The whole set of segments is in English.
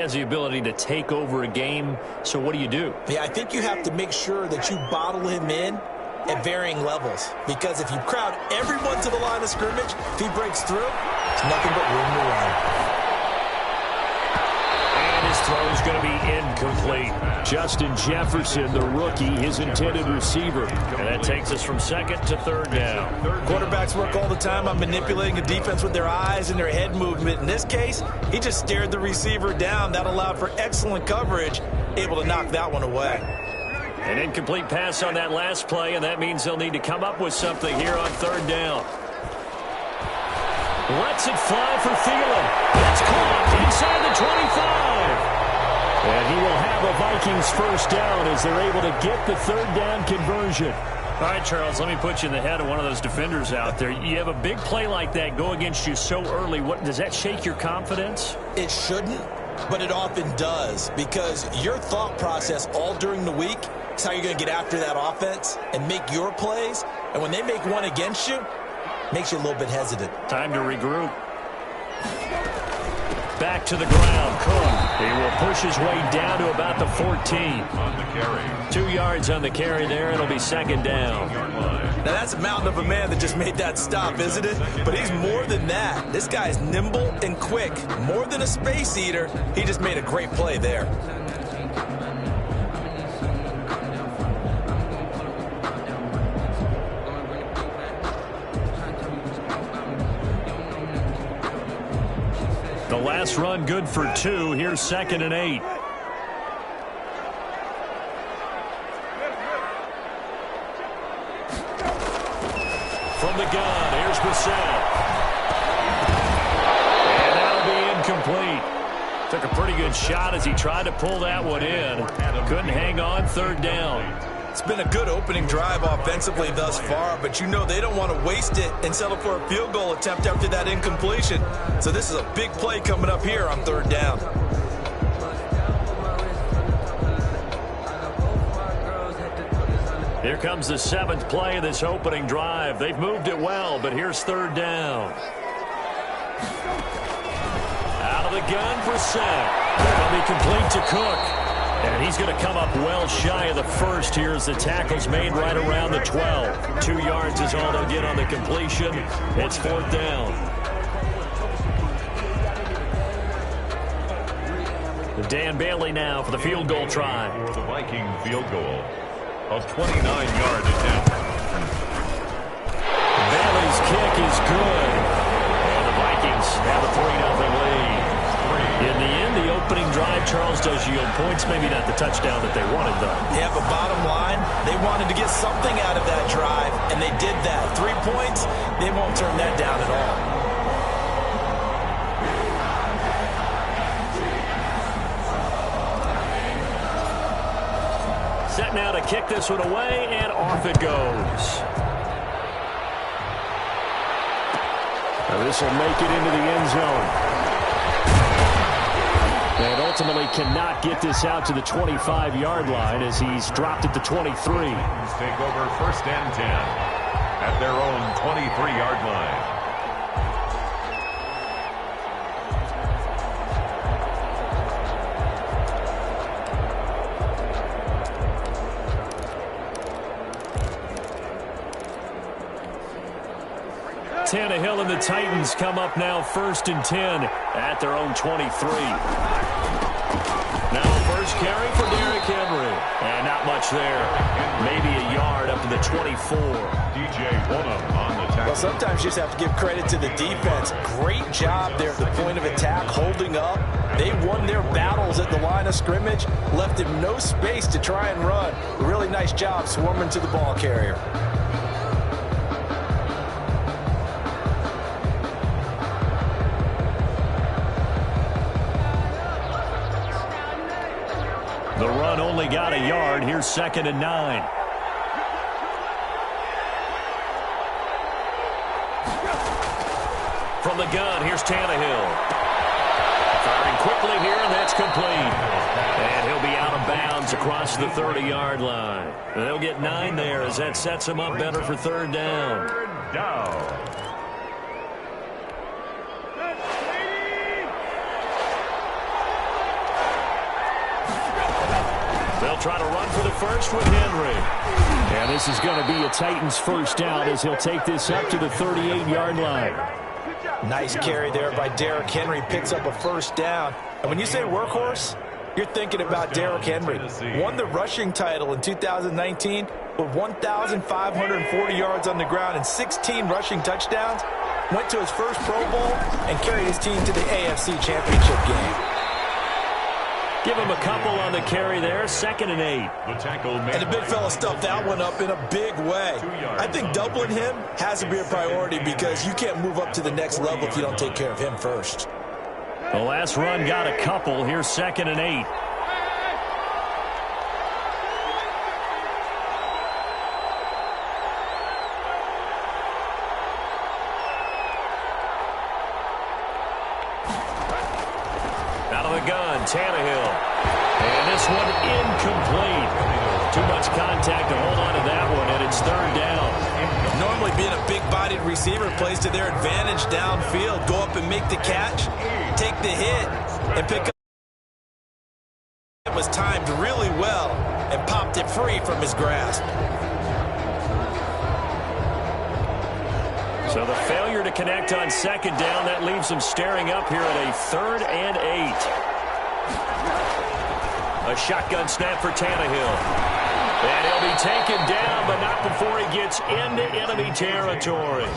Has the ability to take over a game, so what do? Yeah, I think you have to make sure that you bottle him in at varying levels, because if you crowd everyone to the line of scrimmage, if he breaks through, it's nothing but room to run. And his throw is going to be incomplete. Justin Jefferson, the rookie, his intended receiver. And that takes us from second to third down. Quarterbacks work all the time on manipulating a defense with their eyes and their head movement. In this case, he just stared the receiver down. That allowed for excellent coverage, able to knock that one away. An incomplete pass on that last play, and that means they'll need to come up with something here on third down. Lets it fly for Thielen. It's caught inside the 25. And he will have a Vikings first down as they're able to get the third down conversion. All right, Charles, let me put you in the head of one of those defenders out there. You have a big play like that go against you so early. Does that shake your confidence? It shouldn't, but it often does, because your thought process all during the week is how you're going to get after that offense and make your plays. And when they make one against you, makes you a little bit hesitant. Time to regroup. Back to the ground. Cook. He will push his way down to about the 14. On the carry. 2 yards on the carry there. It'll be second down. Now that's a mountain of a man that just made that stop, isn't it? But he's more than that. This guy's nimble and quick. More than a space eater. He just made a great play there. The last run good for 2. Here's 2nd and 8. From the gun, here's Brissett. And that'll be incomplete. Took a pretty good shot as he tried to pull that one in. Couldn't hang on, third down. It's been a good opening drive offensively thus far, but you know they don't want to waste it and settle for a field goal attempt after that incompletion. So this is a big play coming up here on third down. Here comes the 7th play of this opening drive. They've moved it well, but here's third down. Out of the gun, Brissett. It'll be complete to Cook. And he's going to come up well shy of the first here as the tackle's made right around the 12. 2 yards is all they'll get on the completion. It's fourth down. Dan Bailey now for the field goal try. For the Viking field goal of 29-yard attempt. Bailey's kick is good. And the Vikings have a 3-0 lead. In the end, the opening drive, Charles, does yield points. Maybe not the touchdown that they wanted, though. Yeah, but bottom line, they wanted to get something out of that drive, and they did that. 3 points, they won't turn that down at all. Set now to kick this one away, and off it goes. Now this will make it into the end zone. And ultimately cannot get this out to the 25-yard line as he's dropped at the 23. Take over 1st and 10 at their own 23-yard line. Tannehill and the Titans come up now 1st and 10 at their own 23. Now first carry for Derrick Henry. And not much there. Maybe a yard up to the 24. DJ Wooden on the tackle. Well, sometimes you just have to give credit to the defense. Great job there at the point of attack, holding up. They won their battles at the line of scrimmage, left him no space to try and run. A really nice job swarming to the ball carrier. The run only got a yard. Here's 2nd and 9. From the gun, here's Tannehill. Firing quickly here, and that's complete. And he'll be out of bounds across the 30-yard line. They'll get 9 there as that sets him up better for third down. Third down. try to run for the first with Henry. And this is going to be a Titans first down as he'll take this up to the 38-yard line. Nice carry there by Derrick Henry. Picks up a first down. And when you say workhorse, you're thinking about Derrick Henry. Won the rushing title in 2019 with 1,540 yards on the ground and 16 rushing touchdowns. Went to his first Pro Bowl and carried his team to the AFC Championship game. Give him a couple on the carry there. 2nd and 8. And the big fella stuffed that one up in a big way. I think doubling him has to be a priority because you can't move up to the next level if you don't take care of him first. The last run got a couple. Here's 2nd and 8. Out of the gun, Tannehill. And this one incomplete. Too much contact to hold on to that one, and it's 3rd down. Normally being a big-bodied receiver plays to their advantage downfield. Go up and make the catch, take the hit, and pick up. It was timed really well and popped it free from his grasp. So the failure to connect on 2nd down, that leaves him staring up here at a 3rd and 8. A shotgun snap for Tannehill. And he'll be taken down, but not before he gets into enemy territory.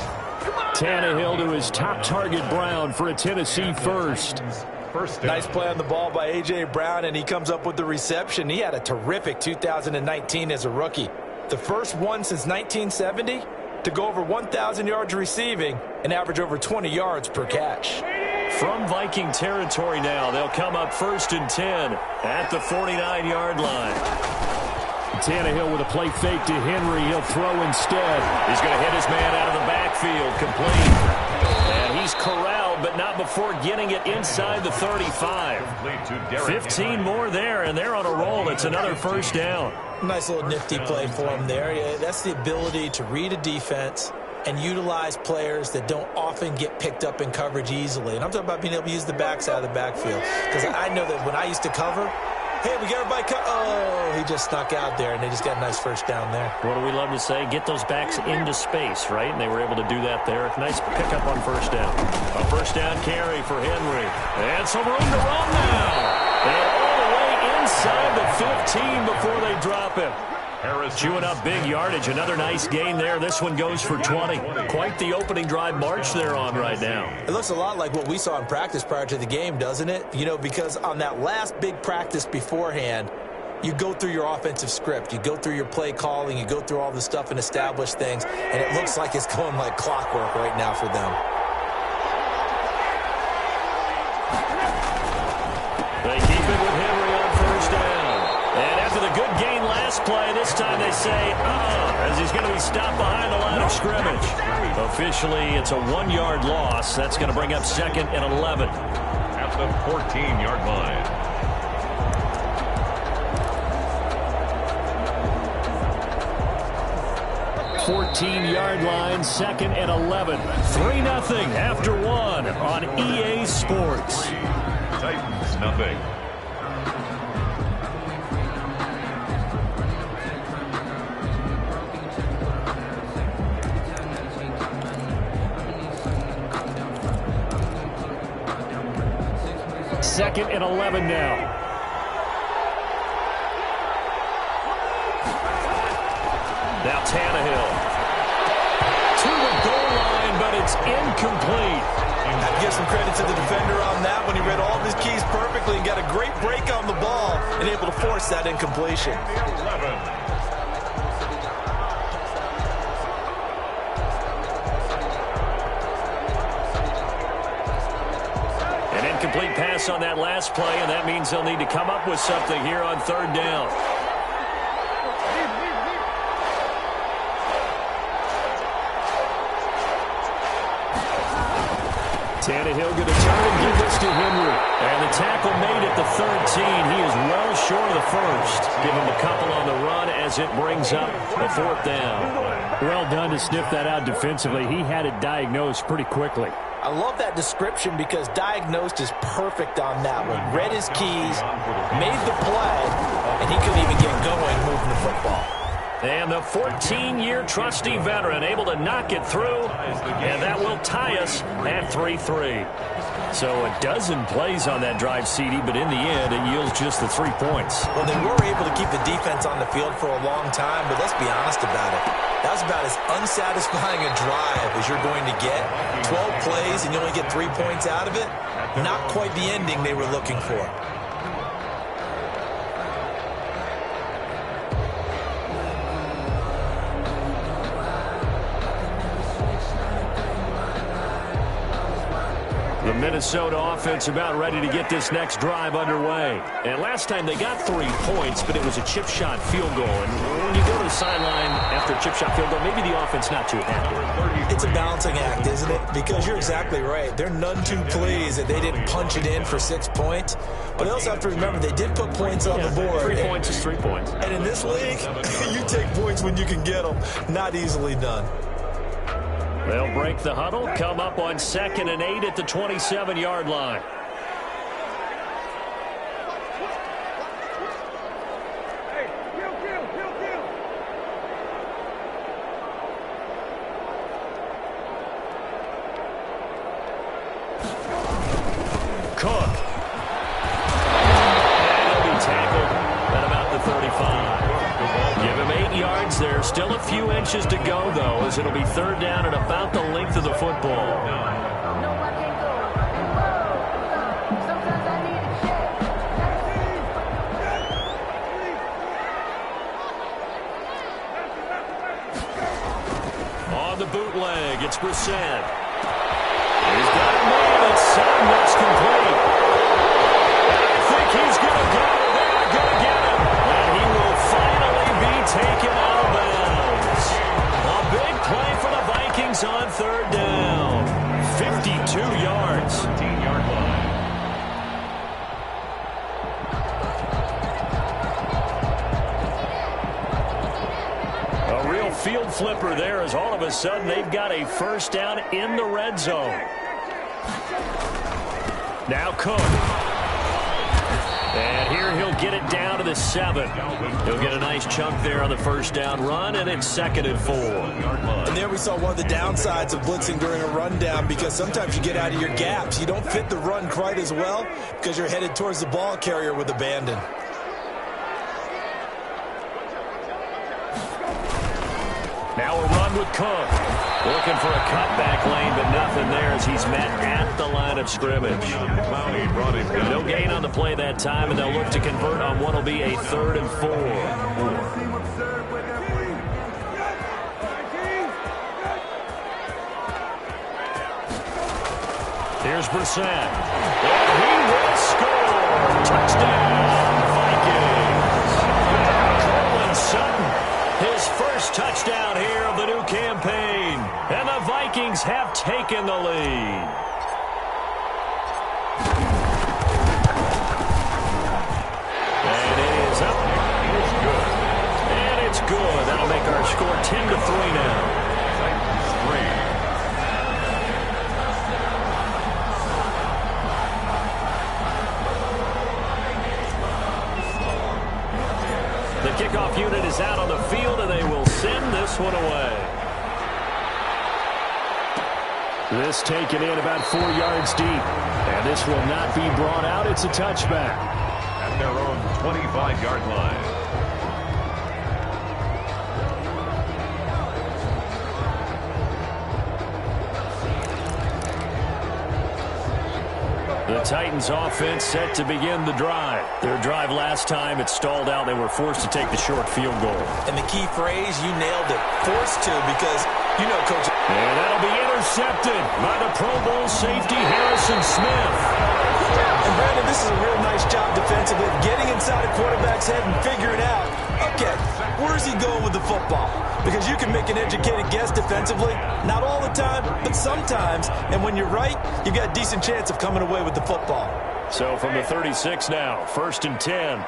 Tannehill to his top target, Brown, for a Tennessee first. Nice play on the ball by A.J. Brown, and he comes up with the reception. He had a terrific 2019 as a rookie. The first one since 1970 to go over 1,000 yards receiving and average over 20 yards per catch. From Viking territory now, they'll come up 1st and 10 at the 49-yard line. Tannehill with a play fake to Henry. He'll throw instead. He's going to hit his man out of the backfield. Complete. And he's corralled, but not before getting it inside the 35. 15 more there, and they're on a roll. It's another first down. Nice little nifty play for him there. Yeah, that's the ability to read a defense and utilize players that don't often get picked up in coverage easily. And I'm talking about being able to use the backside of the backfield. Because I know that when I used to cover, hey, we got everybody oh, he just snuck out there, and they just got a nice first down there. What do we love to say? Get those backs into space, right? And they were able to do that there. Nice pickup on first down. A first down carry for Henry. And some room to run now. And all the way inside the 15 before they drop him. Chewing up big yardage. Another nice gain there. This one goes for 20. Quite the opening drive march they're on right now. It looks a lot like what we saw in practice prior to the game, doesn't it? You know, because on that last big practice beforehand, you go through your offensive script. You go through your play calling. You go through all the stuff and establish things. And it looks like it's going like clockwork right now for them. They keep it with Henry on first down. And after the good gain last play, this time they say, as he's going to be stopped behind the line of scrimmage. Officially, it's a 1-yard loss. That's going to bring up 2nd and 11. At the 14-yard line. Fourteen-yard line, 2nd and 11. 3-0 after 1 on EA Sports. Titans, nothing. Second and 11 now. Now Tannehill. To the goal line, but it's incomplete. I'd give some credit to the defender on that when he read all of his keys perfectly and got a great break on the ball and able to force that incompletion. 11. Complete pass on that last play, and that means they'll need to come up with something here on 3rd down. Tannehill going to turn and give this to Henry. And the tackle made at the 13. He is well short of the first. Give him a couple on the run as it brings up a 4th down. Well done to sniff that out defensively. He had it diagnosed pretty quickly. I love that description because diagnosed is perfect on that one. Read his keys, made the play, and he couldn't even get going moving the football. And the 14-year trusty veteran able to knock it through, and that will tie us at 3-3. So a dozen plays on that drive, CD, but in the end, it yields just the 3 points. Well, they were able to keep the defense on the field for a long time, but let's be honest about it. That was about as unsatisfying a drive as you're going to get. 12 plays, and you only get 3 points out of it. Not quite the ending they were looking for. The Minnesota offense about ready to get this next drive underway. And last time they got 3 points, but it was a chip shot field goal. And when you go to the sideline after a chip shot field goal, maybe the offense not too happy. It's a balancing act, isn't it? Because you're exactly right. They're none too pleased that they didn't punch it in for 6 points. But they also have to remember they did put points on the board. 3 points is 3 points. And in this league, you take points when you can get them. Not easily done. They'll break the huddle, come up on 2nd and 8 at the 27-yard line. Cook. And he'll be tackled at about the 35. Give him 8 yards there. Still a few inches to go, though, as it'll be 3rd down at about the length of the football. On the bootleg, it's Brissett. He's got a man. It's 7. That's complete. I think he's going to go. They're going to get him. And he will finally be taken out of bounds. A big play for the Vikings on 3rd down. 52 yards. 13-yard line. A real field flipper there as all of a sudden they've got a 1st down in the red zone. Now Cook. And here he'll get it down to the 7. He'll get a nice chunk there on the 1st down run, and it's 2nd and 4. And there we saw one of the downsides of blitzing during a rundown, because sometimes you get out of your gaps. You don't fit the run quite as well because you're headed towards the ball carrier with abandon. Now a run with Cook. Looking for a cutback lane, but nothing there as he's met at the line of scrimmage. No gain on the play that time, and they'll look to convert on what will be a 3rd and 4. Here's Brissett. And he will score. Touchdown, Vikings. Courtland Sutton, his first touchdown here of the new campaign. And the Vikings have taken the lead. And it is up. And it's good. That'll make our score 10-3 now. The kickoff unit is out on the field, and they will send this one away. This taken in about 4 yards deep. And this will not be brought out. It's a touchback. At their own 25-yard line. The Titans offense set to begin the drive. Their drive last time, it stalled out. They were forced to take the short field goal. And the key phrase, you nailed it. Forced to, because, you know, Coach. And that'll be intercepted by the Pro Bowl safety Harrison Smith. And Brandon, this is a real nice job defensively, getting inside a quarterback's head and figuring out, okay, where's he going with the football? Because you can make an educated guess defensively, not all the time, but sometimes. And when you're right, you've got a decent chance of coming away with the football. So from the 36 now, 1st and 10.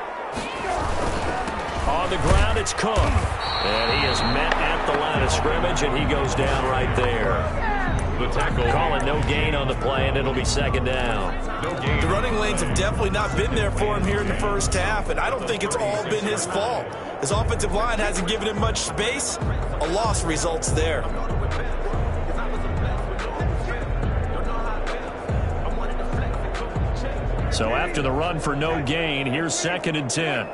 On the ground, it's Cook. And he is met at the line of scrimmage, and he goes down right there. The tackle. Calling no gain on the play, and it'll be second down. No gain. The running lanes have definitely not been there for him here in the first half, and I don't think it's all been his fault. His offensive line hasn't given him much space. A loss results there. So after the run for no gain, here's 2nd and 10.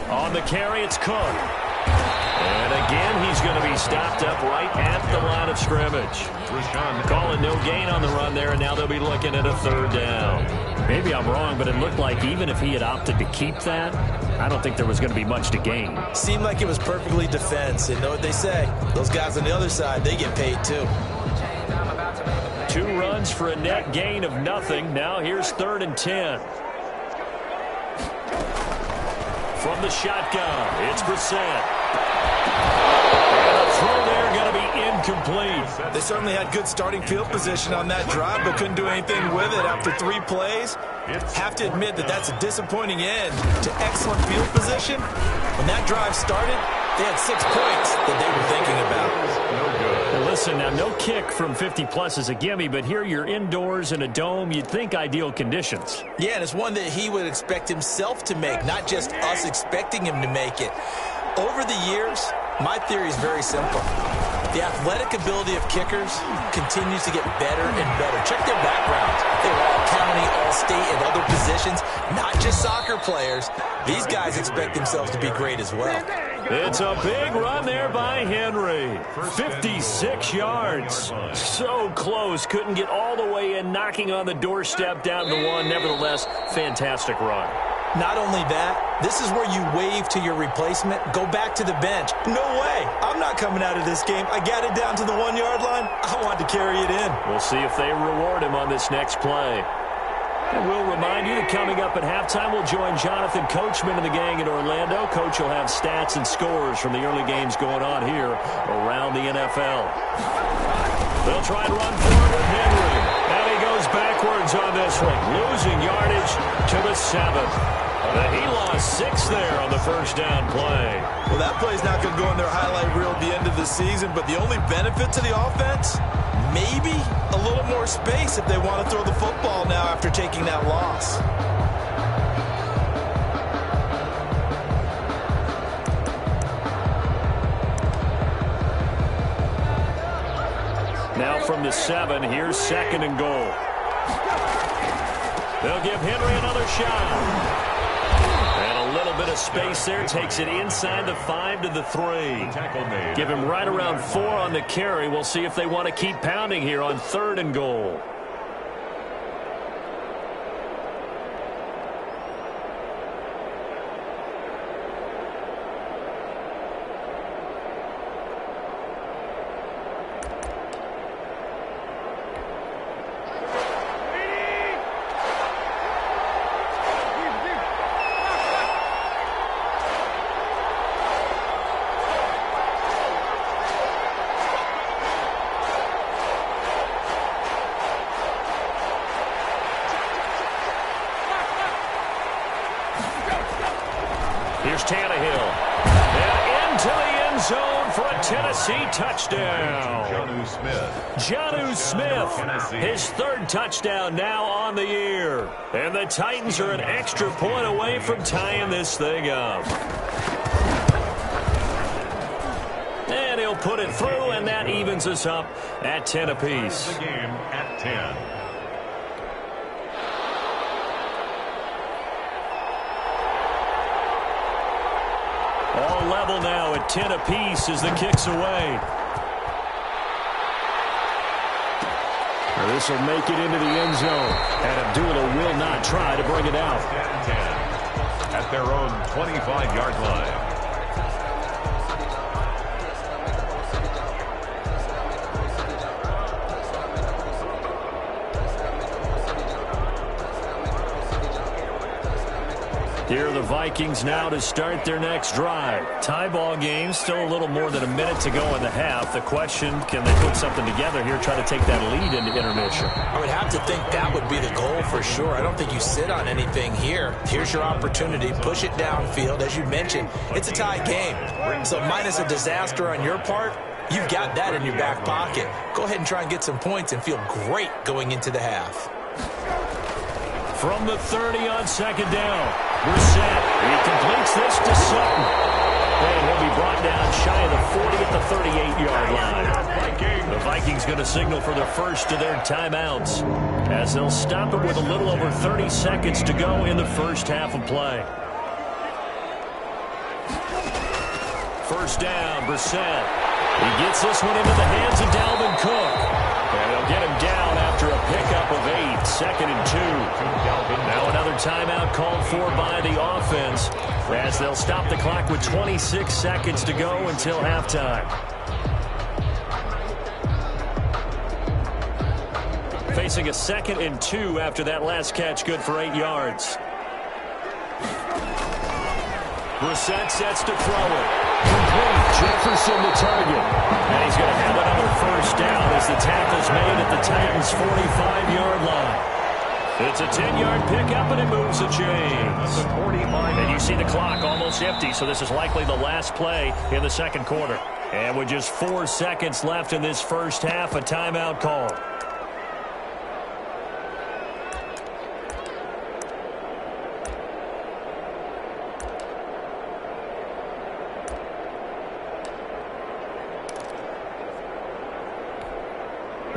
On the carry, it's Cook. And again, he's going to be stopped up right at the line of scrimmage. Calling no gain on the run there, and now they'll be looking at a 3rd down. Maybe I'm wrong, but it looked like even if he had opted to keep that, I don't think there was going to be much to gain. Seemed like it was perfectly defense. And know what they say? Those guys on the other side, they get paid too. 2 runs for a net gain of nothing. Now here's 3rd and 10. From the shotgun, it's Brissett. And a throw there going to be incomplete. They certainly had good starting field position on that drive, but couldn't do anything with it after 3 plays. Have to admit that that's a disappointing end to excellent field position. When that drive started, they had 6 points that they were thinking about. Well, listen, now no kick from 50-plus is a gimme, but here you're indoors in a dome. You'd think ideal conditions. Yeah, and it's one that he would expect himself to make, not just us expecting him to make it. Over the years, my theory is very simple. The athletic ability of kickers continues to get better and better. Check their backgrounds. They were all county, all state, and other positions, not just soccer players. These guys expect themselves to be great as well. It's a big run there by Henry. 56 yards. So close. Couldn't get all the way in, knocking on the doorstep down to 1. Nevertheless, fantastic run. Not only that, this is where you wave to your replacement, go back to the bench. No way. I'm not coming out of this game. I got it down to the 1-yard line. I want to carry it in. We'll see if they reward him on this next play. And we'll remind you that coming up at halftime, we'll join Jonathan Coachman and the gang in Orlando. Coach will have stats and scores from the early games going on here around the NFL. They'll try and run forward with Henry. And he goes backwards on this one, losing yardage to the 7th. And he lost 6 there on the first down play. Well, that play's not going to go in their highlight reel at the end of the season, but the only benefit to the offense, maybe a little more space if they want to throw the football now after taking that loss. Now from the 7, here's 2nd and goal. They'll give Henry another shot. And a little bit of space there. Takes it inside the 5 to the 3. Give him right around 4 on the carry. We'll see if they want to keep pounding here on 3rd and goal. Here's Tannehill. And into the end zone for a Tennessee touchdown. Jonnu Smith, his 3rd touchdown now on the year. And the Titans are an extra point away from tying this thing up. And he'll put it through, and that evens us up at 10 apiece. The game at 10. All level now at 10 apiece as the kick's away. This will make it into the end zone. And Abdullah will not try to bring it out. At their own 25-yard line. Here are the Vikings now to start their next drive. Tie ball game, still a little more than a minute to go in the half. The question, can they put something together here, try to take that lead into intermission? I would have to think that would be the goal for sure. I don't think you sit on anything here. Here's your opportunity. Push it downfield. As you mentioned, it's a tie game. So minus a disaster on your part, you've got that in your back pocket. Go ahead and try and get some points and feel great going into the half. From the 30 on second down, Brissett. He completes this to Sutton. And he'll be brought down shy of the 40 at the 38-yard line. The Vikings going to signal for the first of their timeouts as they'll stop it with a little over 30 seconds to go in the first half of play. First down, Brissett. He gets this one into the hands of Dalvin Cook. And he'll get him down after a pickup of 8, 2nd and 2. Now another timeout called for by the offense as they'll stop the clock with 26 seconds to go until halftime. Facing a 2nd and 2 after that last catch, good for 8 yards. Brissett sets to throw it. Complete. Jefferson the target. And he's going to have another first down as the tackle's made at the Titans' 45-yard line. It's a 10-yard pickup, and it moves the chains. And you see the clock almost empty, so this is likely the last play in the second quarter. And with just 4 seconds left in this first half, a timeout call.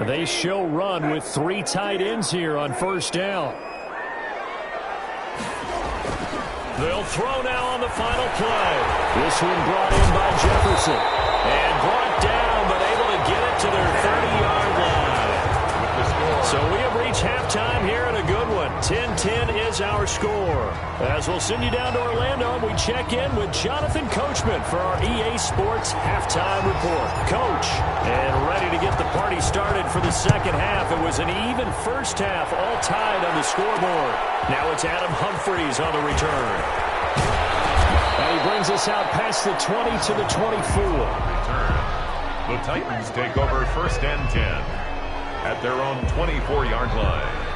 They show run with 3 tight ends here on first down. They'll throw now on the final play. This one brought in by Jefferson. And brought down, but able to get it to their 30-yard line. So we have reached halftime here in a good one. 10-10 is our score. As we'll send you down to Orlando, we check in with Jonathan Coachman for our EA Sports Halftime Report. Coach, and ready to get the party started for the second half. It was an even first half, all tied on the scoreboard. Now it's Adam Humphries on the return. And he brings us out past the 20 to the 24. The Titans take over 1st and 10 at their own 24-yard line.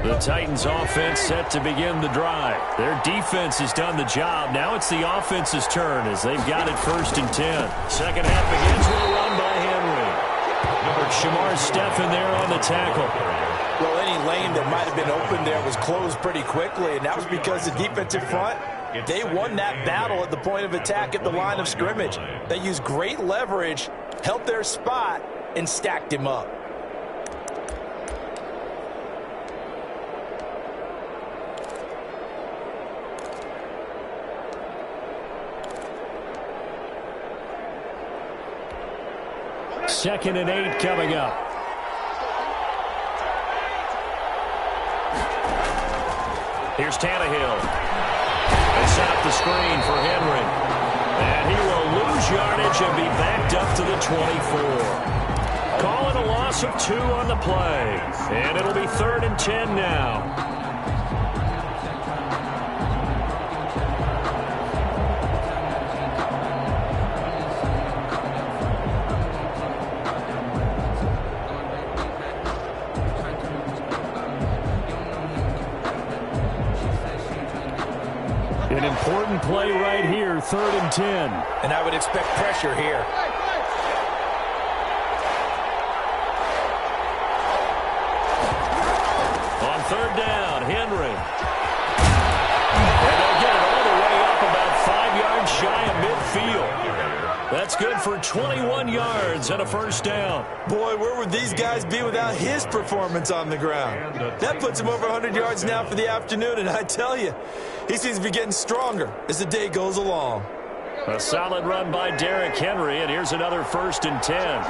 The Titans offense set to begin the drive. Their defense has done the job. Now it's the offense's turn as they've got it 1st and 10. Second half begins with a run by Henry. Shamar Stephen there on the tackle. Well, any lane that might have been open there was closed pretty quickly, and that was because the defensive front, they won that battle at the point of attack at the line of scrimmage. They used great leverage, held their spot, and stacked him up. Second and 8 coming up. Here's Tannehill. They set up the screen for Henry. And he will lose yardage and be backed up to the 24. Calling a loss of 2 on the play. And it'll be 3rd and 10 now. An important play right here, 3rd and 10. And I would expect pressure here. On 3rd down, Henry. And they'll get it all the way up about 5 yards shy of midfield. That's good for 21 yards and a first down. Boy, where would these guys be without his performance on the ground? That puts him over 100 yards now for the afternoon, and I tell you, he seems to be getting stronger as the day goes along. A solid run by Derrick Henry, and here's another 1st and 10.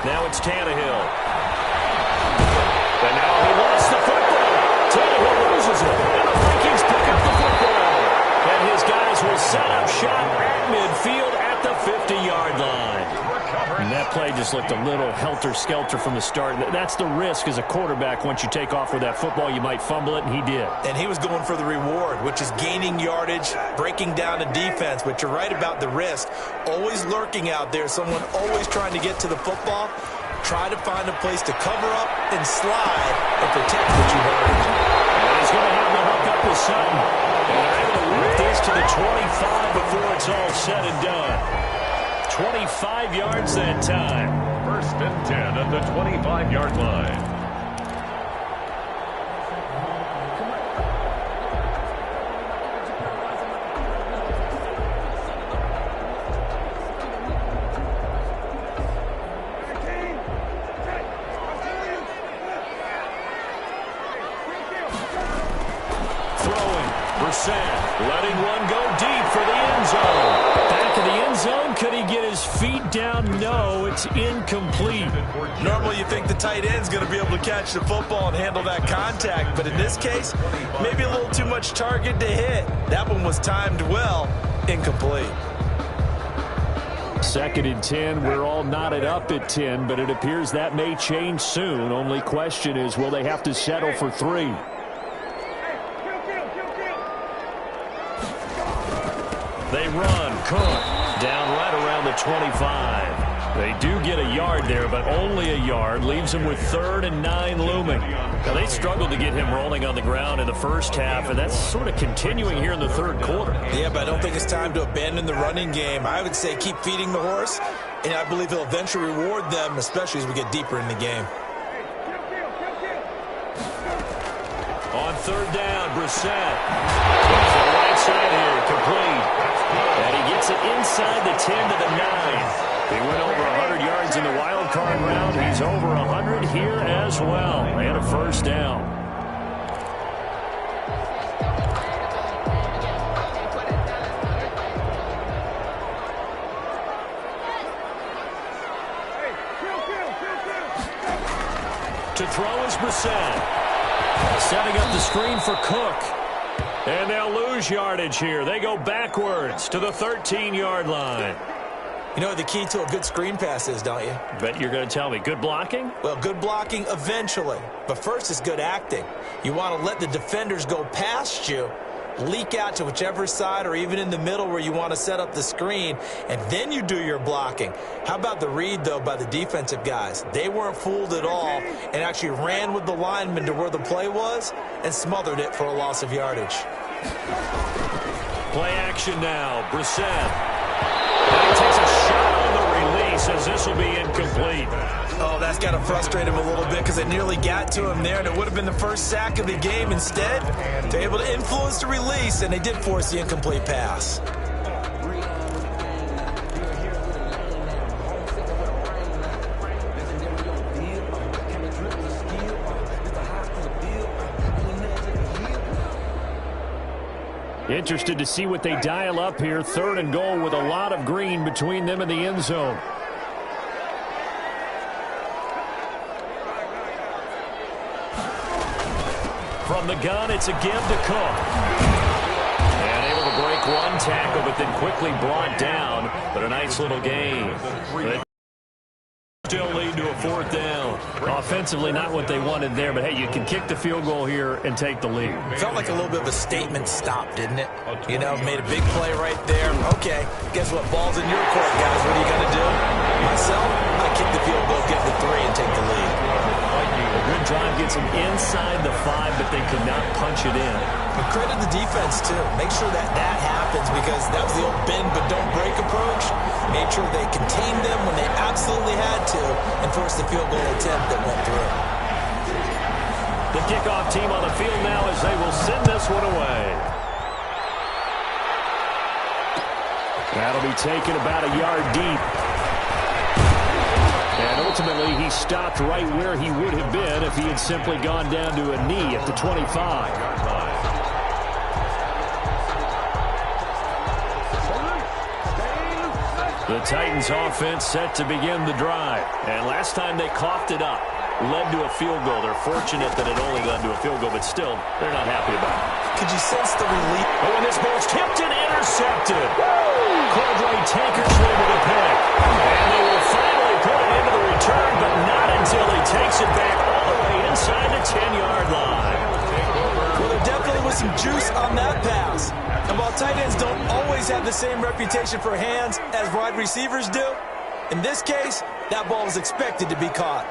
Now it's Tannehill. And now he lost the football. Tannehill loses it. And the Vikings pick up the football. And his guys will set up shop at midfield at the 50-yard line. And that play just looked a little helter-skelter from the start. That's the risk as a quarterback. Once you take off with that football, you might fumble it, and he did. And he was going for the reward, which is gaining yardage, breaking down a defense. But you're right about the risk. Always lurking out there, someone always trying to get to the football. Try to find a place to cover up and slide and protect what you heard. And he's going to have the hook up with Sutton. And they're able to whip this to the 25 before it's all said and done. 25 yards that time. First and 10 at the 25-yard line. Letting one go deep for the end zone. Back of the end zone. Could he get his feet down? No, it's incomplete. Normally you think the tight end's going to be able to catch the football and handle that contact. But in this case, maybe a little too much target to hit. That one was timed well. Incomplete. 2nd and 10. We're all knotted up at 10, but it appears that may change soon. Only question is, will they have to settle for 3? They run. Cook down right around the 25. They do get a yard there, but only a yard. Leaves them with 3rd and 9 looming. Now, they struggled to get him rolling on the ground in the first half, and that's sort of continuing here in the 3rd quarter. Yeah, but I don't think it's time to abandon the running game. I would say keep feeding the horse, and I believe he'll eventually reward them, especially as we get deeper in the game. On 3rd down, Brissett. Goes to the right side here, complete. And he gets it inside the 10 to the 9. He went over 100 yards in the wild card round. He's over 100 here as well. And a first down. To throw is Brissett. Setting up the screen for Cook. And they'll lose yardage here. They go backwards to the 13-yard line. You know what the key to a good screen pass is, don't you? Bet you're going to tell me. Good blocking? Well, good blocking eventually. But first is good acting. You want to let the defenders go past you, leak out to whichever side or even in the middle where you want to set up the screen, and then you do your blocking. How about the read, though, by the defensive guys? They weren't fooled at all and actually ran with the lineman to where the play was and smothered it for a loss of yardage. Play action now. Brissett. And he takes a shot on the release as this will be incomplete. Oh, that's got to frustrate him a little bit because it nearly got to him there, and it would have been the first sack of the game. Instead, they're able to influence the release, and they did force the incomplete pass. Interested to see what they dial up here. 3rd and goal with a lot of green between them and the end zone. From the gun, it's a give to Cook. And able to break one tackle, but then quickly brought down. But a nice little gain. But still lead to a 4th down. Offensively, not what they wanted there, but hey, you can kick the field goal here and take the lead. Felt like a little bit of a statement stop, didn't it? You know, made a big play right there. Okay, guess what? Ball's in your court, guys. What are you going to do? Myself, I kick the field goal, get the 3, and take the lead. A good drive gets them inside the 5, but they could not punch it in. But credit the defense, too. Make sure that that happens because that was the old bend but don't break approach. Made sure they contained them when they absolutely had to and forced the field goal attempt that went through. The kickoff team on the field now as they will send this one away. That'll be taken about a yard deep. And ultimately, he stopped right where he would have been if he had simply gone down to a knee at the 25. The Titans offense set to begin the drive. And last time they coughed it up, led to a field goal. They're fortunate that it only led to a field goal, but still, they're not happy about it. Could you sense the relief? Oh, and this ball's tipped and intercepted. Cordray Tankersley with a pick. And they will finally put it into the return, but not until he takes it back all the way inside the 10-yard line. Well, there definitely was some juice on that pass. And while tight ends don't always have the same reputation for hands as wide receivers do, in this case, that ball was expected to be caught.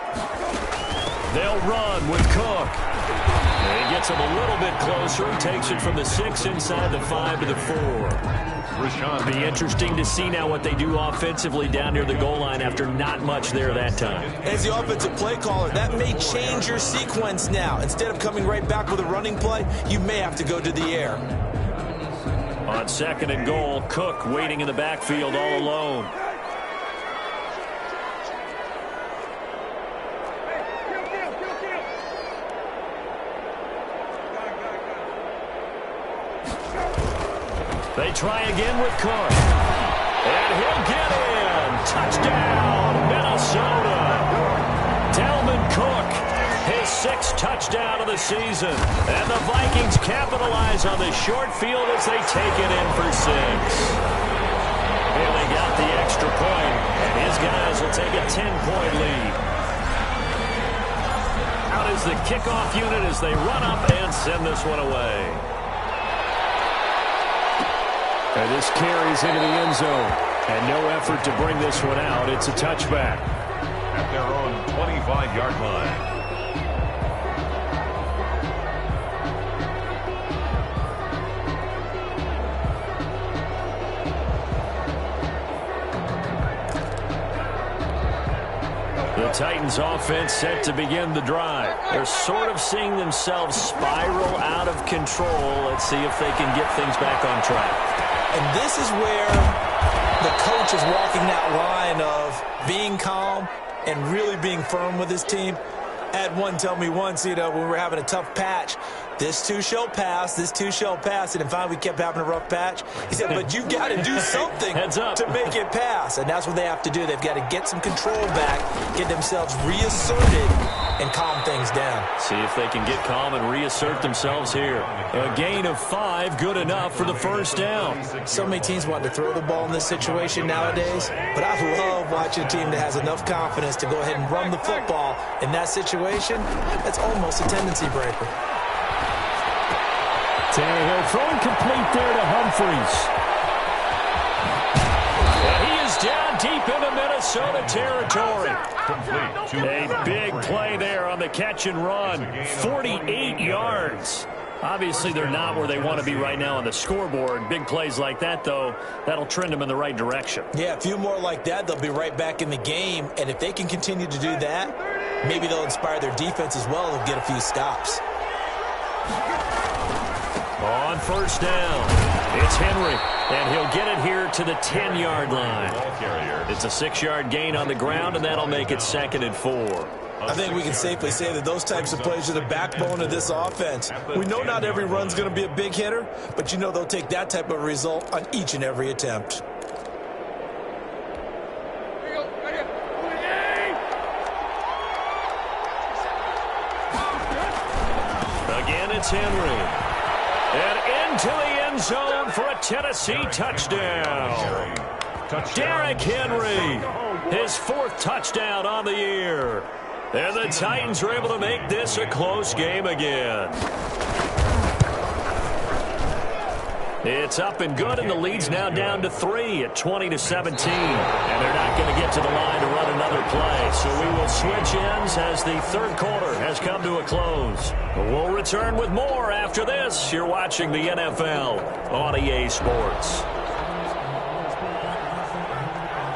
They'll run with Cook. And he gets him a little bit closer. He takes it from the 6 inside the 5 to the 4. It'll be interesting to see now what they do offensively down near the goal line after not much there that time. As the offensive play caller, that may change your sequence now. Instead of coming right back with a running play, you may have to go to the air. On 2nd and goal, Cook waiting in the backfield all alone. They try again with Cook. And he'll get in. Touchdown, Minnesota. Dalvin Cook, his 6th touchdown of the season. And the Vikings capitalize on the short field as they take it in for 6. Haley got the extra point, and his guys will take a 10-point lead. Out is the kickoff unit as they run up and send this one away. And this carries into the end zone. And no effort to bring this one out. It's a touchback. At their own 25-yard line. The Titans offense set to begin the drive. They're sort of seeing themselves spiral out of control. Let's see if they can get things back on track. And this is where the coach is walking that line of being calm and really being firm with his team. Had one tell me once, when we were having a tough patch, this too shall pass, this too shall pass. And finally we kept having a rough patch. He said, but you've got to do something to make it pass. And that's what they have to do. They've got to get some control back, get themselves reasserted, and calm things down. See if they can get calm and reassert themselves here. A gain of 5, good enough for the first down. So many teams want to throw the ball in this situation nowadays, but I love watching a team that has enough confidence to go ahead and run the football in that situation. That's almost a tendency breaker. Tannehill throwing complete there to Humphries. And he is down deep into Minnesota territory. A big play there on the catch and run. 48 yards. Obviously, they're not where they want to be right now on the scoreboard. Big plays like that, though, that'll trend them in the right direction. Yeah, a few more like that, they'll be right back in the game. And if they can continue to do that, maybe they'll inspire their defense as well and get a few stops. On first down, it's Henry, and he'll get it here to the 10-yard line. It's a 6-yard gain on the ground, and that'll make it 2nd and 4. I think we can safely say that those types of plays are the backbone of this offense. We know not every run's going to be a big hitter, but you know they'll take that type of result on each and every attempt. Again, it's Henry. And into the end zone for a Tennessee touchdown. Derrick Henry, his 4th touchdown on the year. And the Titans are able to make this a close game again. It's up and good, and the lead's now down to 3 at 20-17. And they're not going to get to the line to run another play. So we will switch ends as the 3rd quarter has come to a close. We'll return with more after this. You're watching the NFL on EA Sports.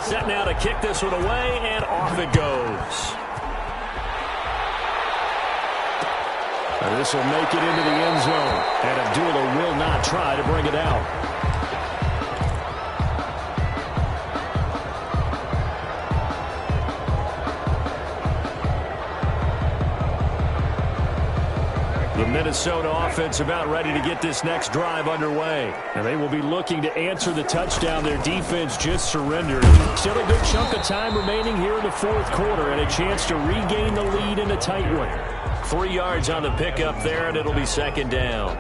Set now to kick this one away, and off it goes. And this will make it into the end zone. And Abdullah will not try to bring it out. The Minnesota offense about ready to get this next drive underway. And they will be looking to answer the touchdown their defense just surrendered. Still a good chunk of time remaining here in the fourth quarter and a chance to regain the lead in a tight one. 3 yards on the pickup there, and it'll be second down.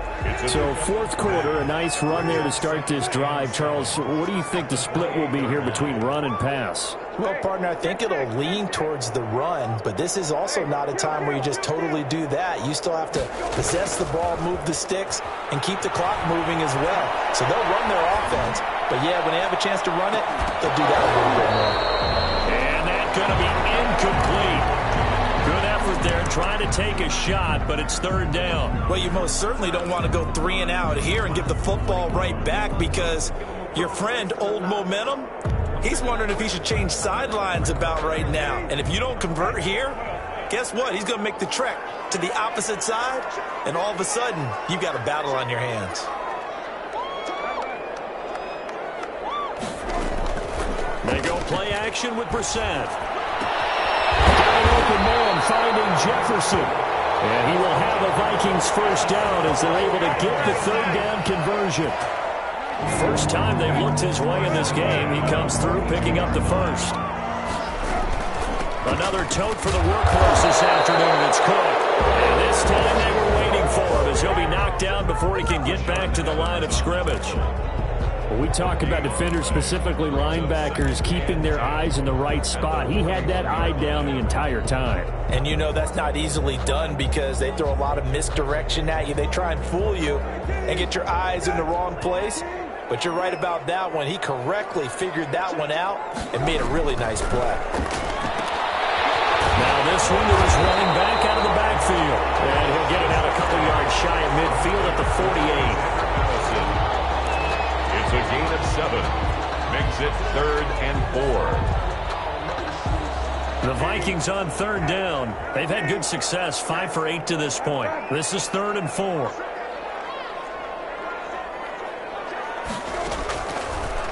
So fourth quarter, a nice run there to start this drive. Charles, what do you think the split will be here between run and pass? Well, partner, I think it'll lean towards the run, but this is also not a time where you just totally do that. You still have to possess the ball, move the sticks, and keep the clock moving as well. So they'll run their offense, but yeah, when they have a chance to run it, they'll do that a little bit more. And that's going to be incomplete. Good effort there, trying to take a shot, but it's third down. Well, you most certainly don't want to go 3 and out here and give the football right back because your friend, Old Momentum, he's wondering if he should change sidelines about right now. And if you don't convert here, guess what? He's going to make the trek to the opposite side, and all of a sudden, you've got a battle on your hands. They go play action with Brissett. Open man finding Jefferson. And he will have a Vikings first down as they're able to get the third down conversion. First time they've looked his way in this game. He comes through picking up the first. Another tote for the workhorse this afternoon. It's Cook. And this time they were waiting for him as he'll be knocked down before he can get back to the line of scrimmage. When we talk about defenders, specifically linebackers, keeping their eyes in the right spot, he had that eye down the entire time. And you know that's not easily done because they throw a lot of misdirection at you. They try and fool you and get your eyes in the wrong place. But you're right about that one. He correctly figured that one out and made a really nice play. Now this one to his running back out of the backfield. And he'll get it out a couple yards shy of midfield at the 48. It's a gain of 7. Makes it 3rd and 4. The Vikings on third down. They've had good success, 5 for 8 to this point. This is 3rd and 4.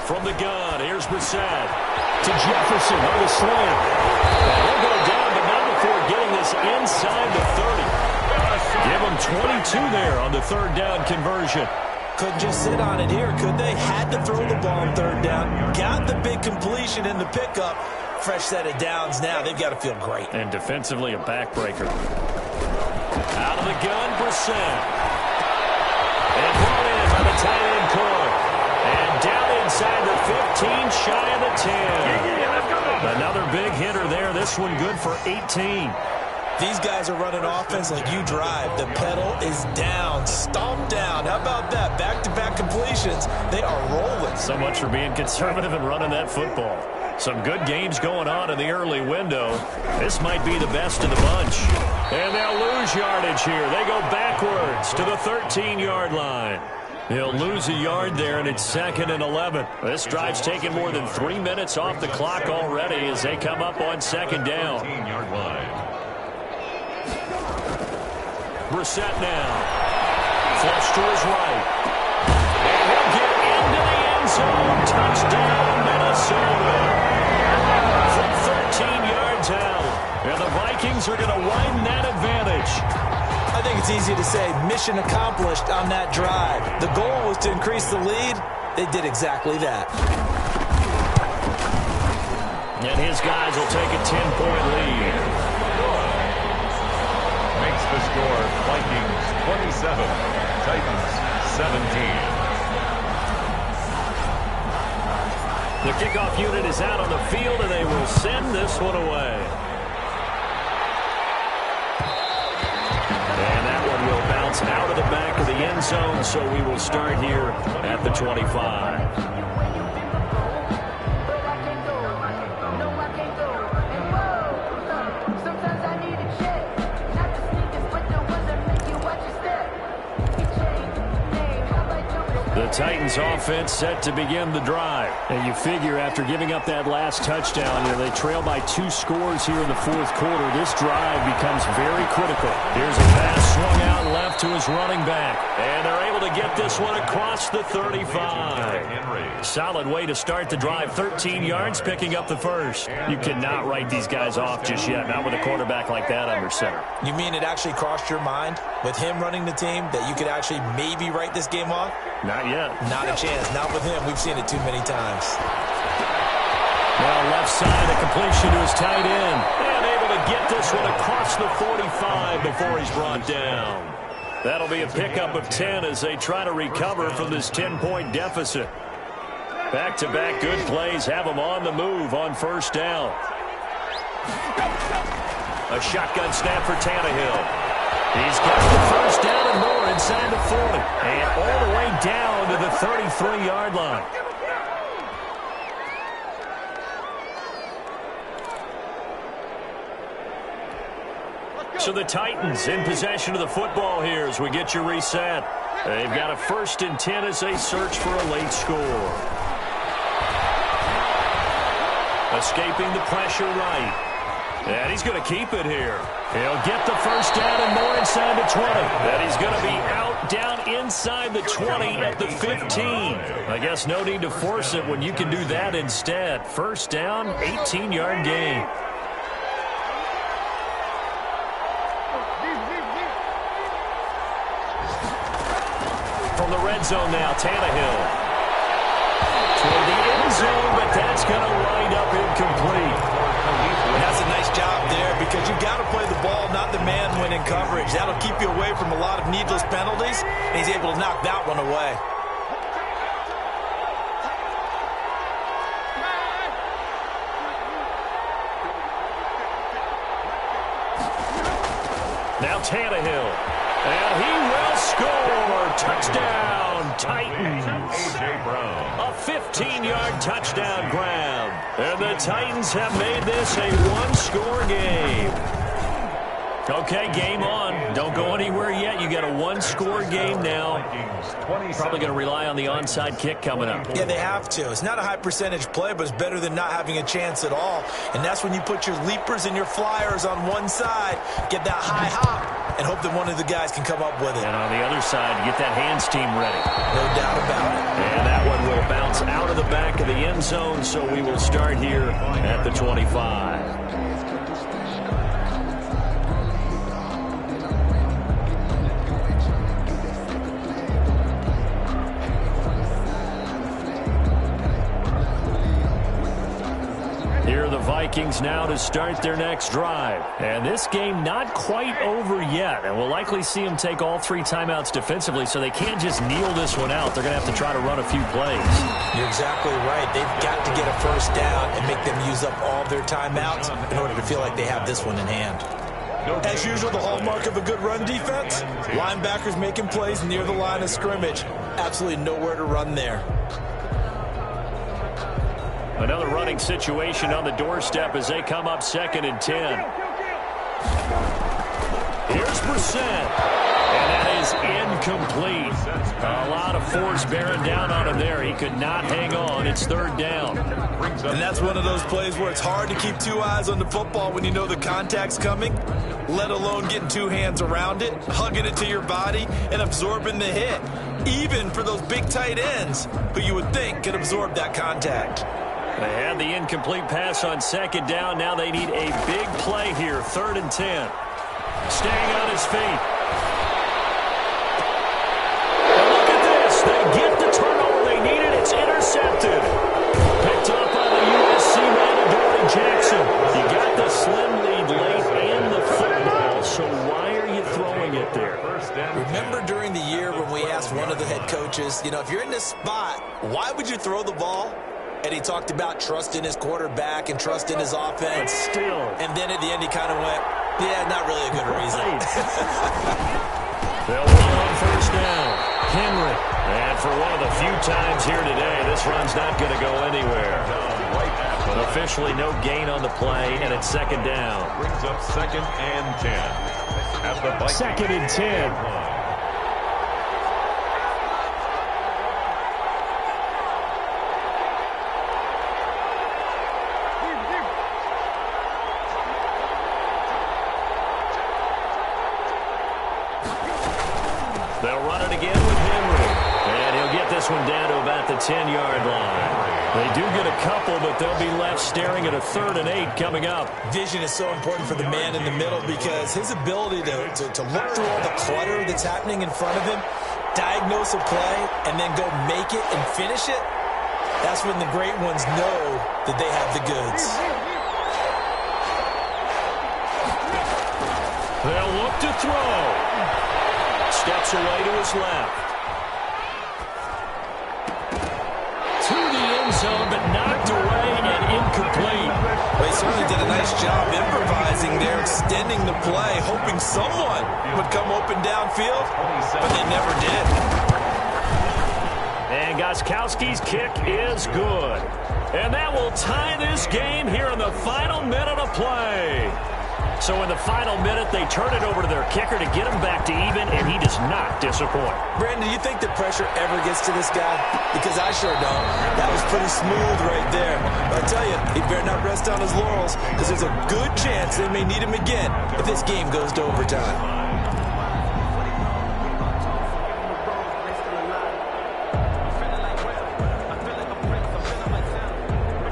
From the gun, here's Brissett to Jefferson on the slant. And he'll go down, but not before getting this inside the 30. Give him 22 there on the third down conversion. Couldn't just sit on it here, could they? Had to throw the ball on third down. Got the big completion in the pickup. Fresh set of downs now. They've got to feel great. And defensively, a backbreaker. Out of the gun, Brissett. And brought in by the tight end Cook. And down inside the 15, shy of the 10. Another big hitter there. This one good for 18. These guys are running offense like you drive. The pedal is down, stomped down. How about that? Back-to-back completions. They are rolling. So much for being conservative and running that football. Some good games going on in the early window. This might be the best of the bunch. And they'll lose yardage here. They go backwards to the 13-yard line. He'll lose a yard there, and it's 2nd and 11. This drive's taken more than 3 minutes off the clock already as they come up on second down. 13-yard line. Brissett now. Flush to his right. And he'll get into the end zone. Touchdown, Minnesota. From 13 yards out. And the Vikings are going to widen that advantage. I think it's easy to say mission accomplished on that drive. The goal was to increase the lead. They did exactly that. And his guys will take a 10-point lead. Makes the score Vikings 27, Titans 17. The kickoff unit is out on the field, and they will send this one away. And that one will bounce out of the back of the end zone, so we will start here at the 25. The Titans offense set to begin the drive. And you figure after giving up that last touchdown, they trail by 2 scores here in the fourth quarter. This drive becomes very critical. Here's a pass swung out left to his running back. And they're able to get this one across the 35. Solid way to start the drive. 13 yards, picking up the first. You cannot write these guys off just yet, not with a quarterback like that under center. You mean it actually crossed your mind? with him running the team, that you could actually maybe write this game off? Not yet. Not a chance. Not with him. We've seen it too many times. Now left side, a completion to his tight end. And able to get this one across the 45 before he's brought down. That'll be a pickup of 10 as they try to recover from this 10-point deficit. Back-to-back good plays have them on the move on first down. A shotgun snap for Tannehill. He's got the first down and more inside the 40. And all the way down to the 33-yard line. So the Titans in possession of the football here as we get you reset. They've got a 1st and 10 as they search for a late score. Escaping the pressure right. And he's going to keep it here. He'll get the first down and more inside the 20. Then he's going to be out down inside the 20 at the 15. I guess no need to force it when you can do that instead. First down, 18-yard gain. From the red zone now, Tannehill. Toward the end zone, but that's going to wind up incomplete. That's a nice job there because you've got to play the ball, not the man when in coverage. That'll keep you away from a lot of needless penalties, and he's able to knock that one away. Now Tannehill. And he will score. Touchdown, Titans. A.J. Brown. A 15-yard touchdown grab. And the Titans have made this a one-score game. Okay, game on. Don't go anywhere yet. You got a one-score game now. Probably going to rely on the onside kick coming up. Yeah, they have to. It's not a high-percentage play, but it's better than not having a chance at all. And that's when you put your leapers and your flyers on one side, get that high hop, and hope that one of the guys can come up with it. And on the other side, get that hands team ready. No doubt about it. And that one will bounce out of the back of the end zone, so we will start here at the 25. Vikings now to start their next drive. And this game not quite over yet. And we'll likely see them take all 3 timeouts defensively, so they can't just kneel this one out. They're going to have to try to run a few plays. You're exactly right. They've got to get a first down and make them use up all their timeouts in order to feel like they have this one in hand. As usual, the hallmark of a good run defense, linebackers making plays near the line of scrimmage. Absolutely nowhere to run there. Another running situation on the doorstep as they come up 2nd and 10. Here's Brissett. And that is incomplete. A lot of force bearing down on him there. He could not hang on. It's 3rd down. And that's one of those plays where it's hard to keep 2 eyes on the football when you know the contact's coming, let alone getting 2 hands around it, hugging it to your body, and absorbing the hit. Even for those big tight ends who you would think could absorb that contact. They had the incomplete pass on 2nd down. Now they need a big play here. 3rd and 10. Staying on his feet. And look at this. They get the turnover they needed. It's intercepted. Picked up by the USC man, Adoree Jackson. You got the slim lead late in the football, so why are you throwing it there? Remember during the year when we asked one of the head coaches, if you're in this spot, why would you throw the ball? And he talked about trust in his quarterback and trust in his offense. But still. And then at the end he kind of went, yeah, not really a good reason. They'll run on first down. Henry. And for one of the few times here today, this run's not going to go anywhere. But officially no gain on the play, and it's 2nd down. Brings up 2nd and 10. At the Vikings. 2nd and 10. They'll run it again with Henry. And he'll get this one down to about the 10-yard line. They do get a couple, but they'll be left staring at a 3rd and 8 coming up. Vision is so important for the man in the middle because his ability to look through all the clutter that's happening in front of him, diagnose a play, and then go make it and finish it, that's when the great ones know that they have the goods. They'll look to throw. Steps away to his left. To the end zone, but knocked away and incomplete. They certainly did a nice job improvising there, extending the play, hoping someone would come open downfield, but they never did. And Gostkowski's kick is good. And that will tie this game here in the final minute of play. So in the final minute, they turn it over to their kicker to get him back to even, and he does not disappoint. Brandon, do you think the pressure ever gets to this guy? Because I sure don't. That was pretty smooth right there. But I tell you, he better not rest on his laurels, because there's a good chance they may need him again if this game goes to overtime.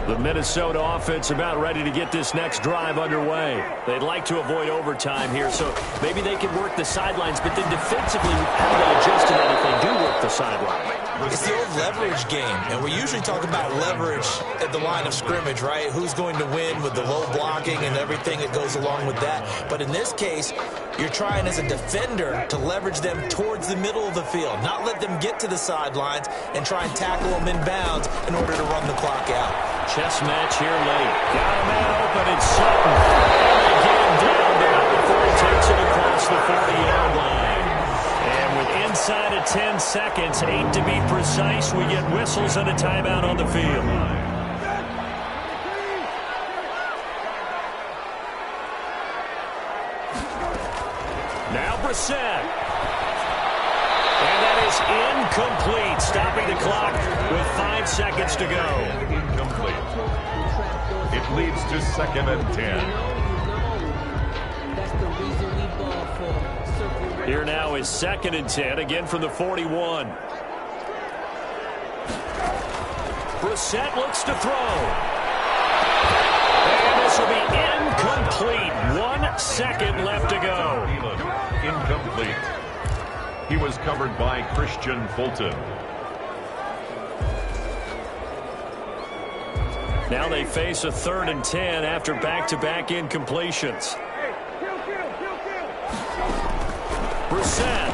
The Minnesota offense about ready to get this next drive underway. They'd like to avoid overtime here, so maybe they can work the sidelines, but then defensively, how do they adjust to that if they do work the sideline? It's the old leverage game, and we usually talk about leverage at the line of scrimmage, right? Who's going to win with the low blocking and everything that goes along with that. But in this case, you're trying as a defender to leverage them towards the middle of the field, not let them get to the sidelines and try and tackle them in bounds in order to run the clock out. Chess match here late. Got a man open, it's Sutton. And they get him down before he takes it across the 40-yard line. And with inside of 10 seconds, 8 to be precise, we get whistles and a timeout on the field. Now Brissett. And that is incomplete, stopping the clock with 5 seconds to go. Incomplete. It leads to 2nd and 10. Here now is 2nd and 10, again from the 41. Brissett looks to throw. And this will be incomplete. 1 second left to go. Incomplete. He was covered by Christian Fulton. Now they face a 3rd and 10 after back-to-back incompletions. Brissett.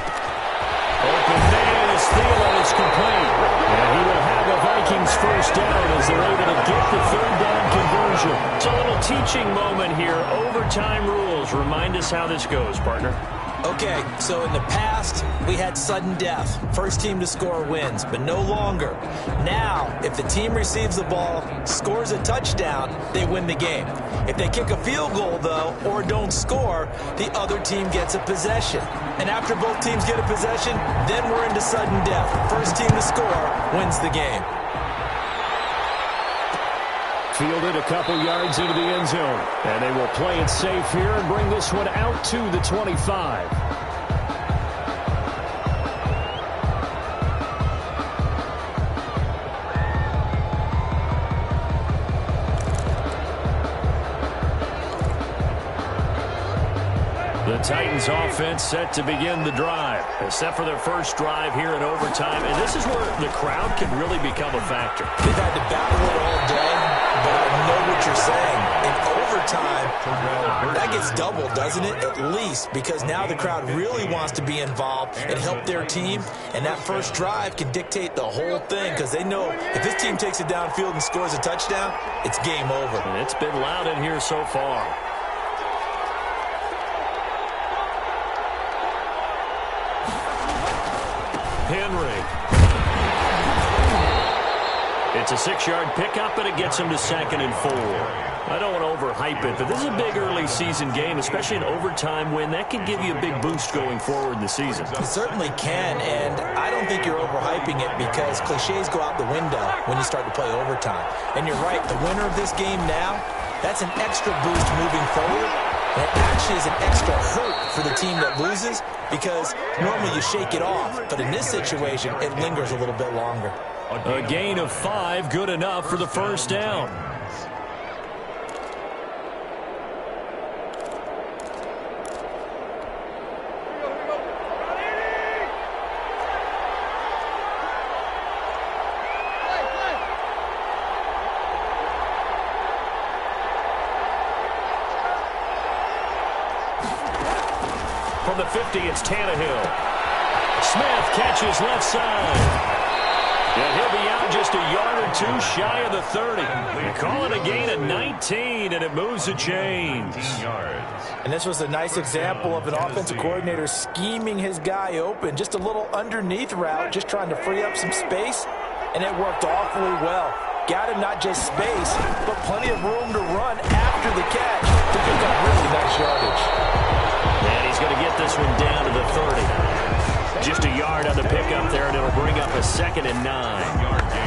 Open man is Thielen is complete. And he will have a Vikings first down as they're able to get the 3rd down conversion. It's a little teaching moment here. Overtime rules. Remind us how this goes, partner. Okay, so in the past, we had sudden death. First team to score wins, but no longer. Now, if the team receives the ball, scores a touchdown, they win the game. If they kick a field goal, though, or don't score, the other team gets a possession. And after both teams get a possession, then we're into sudden death. First team to score wins the game. Fielded a couple yards into the end zone. And they will play it safe here and bring this one out to the 25. The Titans offense set to begin the drive, except for their first drive here in overtime. And this is where the crowd can really become a factor. They've had to battle it all day, but I know what you're saying. In overtime, that gets doubled, doesn't it? At least, because now the crowd really wants to be involved and help their team. And that first drive can dictate the whole thing, because they know if this team takes it downfield and scores a touchdown, it's game over. And it's been loud in here so far. Henry. It's a 6-yard pickup, and it gets him to 2nd and 4. I don't want to overhype it, but this is a big early season game, especially an overtime win. That can give you a big boost going forward in the season. It certainly can, and I don't think you're overhyping it because cliches go out the window when you start to play overtime. And you're right, the winner of this game now, that's an extra boost moving forward. And it actually is an extra hurt for the team that loses because normally you shake it off, but in this situation, it lingers a little bit longer. A gain of 5, good enough for the first down. From the 50, it's Tannehill. Smith catches left side. And he'll be out just a yard or two shy of the 30. We call it a gain of 19, and it moves the chains. And this was a nice example of an offensive coordinator scheming his guy open. Just a little underneath route, just trying to free up some space, and it worked awfully well. Got him not just space, but plenty of room to run after the catch to pick up really nice yardage. And he's going to get this one down to the 30. Just a yard on the pickup there, and it'll bring up a 2nd and 9.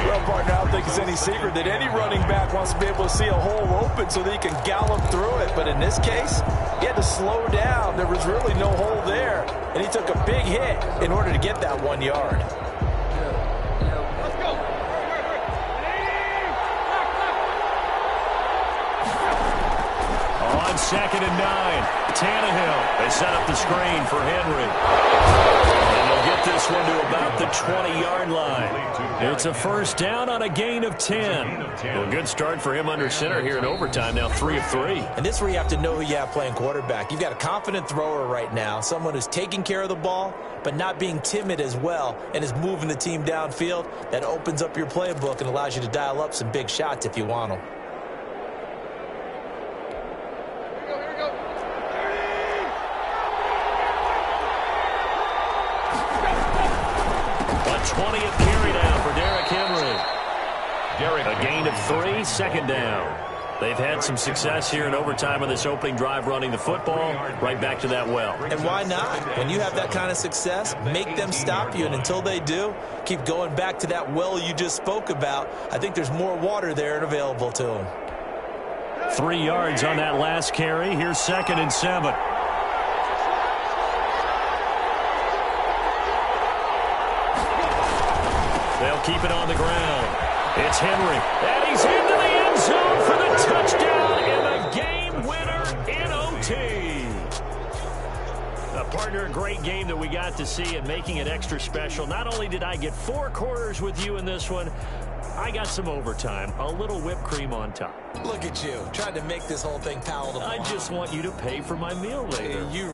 Well, partner, I don't think it's any secret that any running back wants to be able to see a hole open so that he can gallop through it. But in this case, he had to slow down. There was really no hole there, and he took a big hit in order to get that 1 yard. On 2nd and 9, Tannehill. They set up the screen for Henry. And they'll get this one to about the 20-yard line. It's a first down on a gain of 10. Well, good start for him under center here in overtime. Now 3 of 3. And this is where you have to know who you have playing quarterback. You've got a confident thrower right now, someone who's taking care of the ball, but not being timid as well, and is moving the team downfield. That opens up your playbook and allows you to dial up some big shots if you want them. 20th carry down for Derrick Henry. A gain of 3, 2nd down. They've had some success here in overtime on this opening drive running the football. Right back to that well. And why not? When you have that kind of success, make them stop you. And until they do, keep going back to that well you just spoke about. I think there's more water there and available to them. 3 yards on that last carry. Here's 2nd and 7. They'll keep it on the ground. It's Henry. And he's into the end zone for the touchdown and the game winner in OT. Partner, a great game that we got to see and making it extra special. Not only did I get 4 quarters with you in this one, I got some overtime. A little whipped cream on top. Look at you, trying to make this whole thing palatable. I just want you to pay for my meal later. You